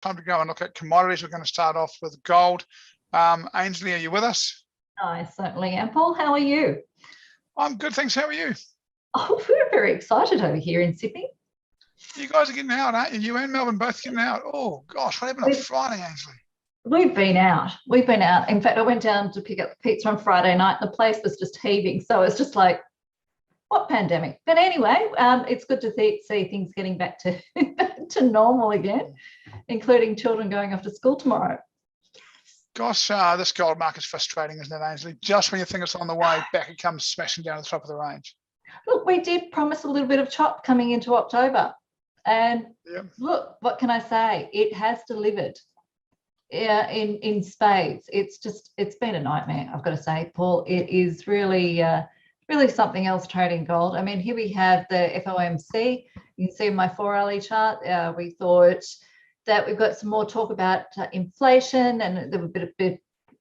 time to go and look at commodities. We're going to start off with gold. Ainslie, are you with us? I certainly am. Paul, how are you? I'm good, thanks. How are you? Oh, we're very excited over here in Sydney. You guys are getting out, aren't you? You and Melbourne both getting out. Oh, gosh, what happened on Friday, Ainslie? We've been out. In fact, I went down to pick up pizza on Friday night. The place was just heaving. So it's just like, what pandemic? But anyway, it's good to see things getting back to, to normal again, including children going off to school tomorrow. Gosh, this gold market's frustrating, isn't it, Ainslie? Just when you think it's on the way back, it comes smashing down to the top of the range. Look, we did promise a little bit of chop coming into October. And Look, what can I say? It has delivered in spades. It's been a nightmare, I've got to say, Paul. It is really something else trading gold. I mean, here we have the FOMC. You can see my 4-hourly chart. We thought that we've got some more talk about inflation, and there were a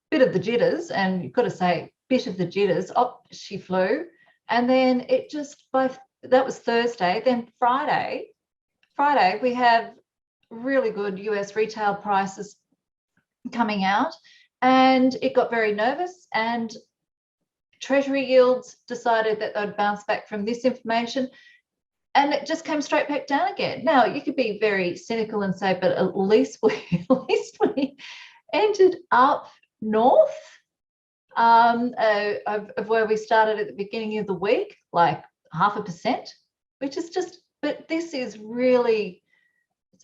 bit of the jitters, and you've got to say, bit of the jitters. Up she flew, and then it just that was Thursday. Then Friday we have really good US retail prices coming out, and it got very nervous, and Treasury yields decided that they'd bounce back from this information, and it just came straight back down again. Now, you could be very cynical and say, but at least we ended up north of where we started at the beginning of the week, like 0.5%, which is just, but this is really,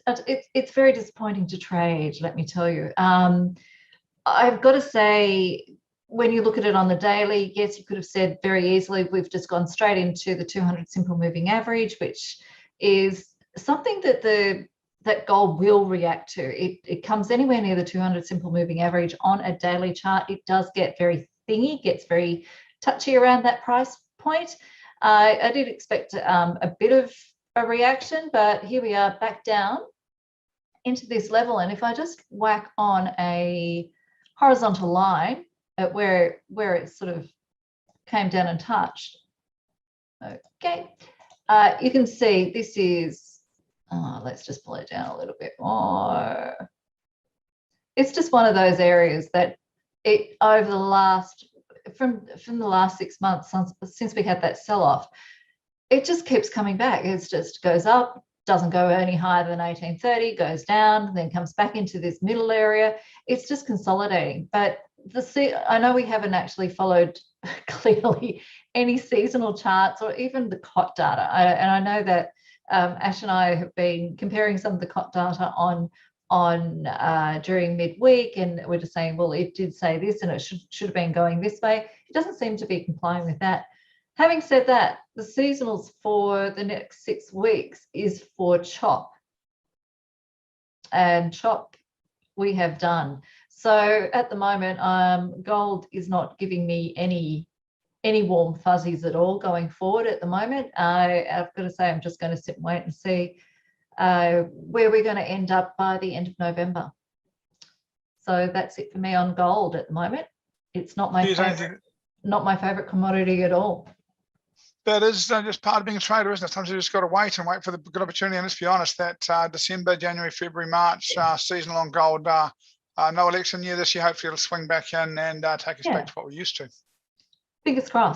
it's very disappointing to trade, let me tell you. I've got to say, when you look at it on the daily, yes, you could have said very easily, we've just gone straight into the 200 simple moving average, which is something that gold will react to. It comes anywhere near the 200 simple moving average on a daily chart, it does get very thingy, gets very touchy around that price point. I did expect a bit of a reaction, but here we are back down into this level. And if I just whack on a horizontal line at where it sort of came down and touched, okay, you can see this is, let's just pull it down a little bit more. It's just one of those areas that it over the last, from the last 6 months since we had that sell-off, it just keeps coming back. It just goes up, doesn't go any higher than 1830, goes down, then comes back into this middle area. It's just consolidating. But I know we haven't actually followed clearly any seasonal charts or even the COT data. And I know that Ash and I have been comparing some of the COT data on during midweek, and we're just saying, well, it did say this and it should have been going this way. It doesn't seem to be complying with that. Having said that, the seasonals for the next 6 weeks is for chop, and chop we have done. So at the moment, gold is not giving me any warm fuzzies at all going forward at the moment. I've got to say, I'm just going to sit and wait and see where we're going to end up by the end of November. So that's it for me on gold at the moment. It's not my favorite commodity at all. That is just part of being a trader, isn't it? Sometimes you just got to wait for the good opportunity. And let's be honest, that December, January, February, March seasonal on gold, no election year this year. Hopefully it'll swing back in and take us back to what we're used to. Fingers crossed.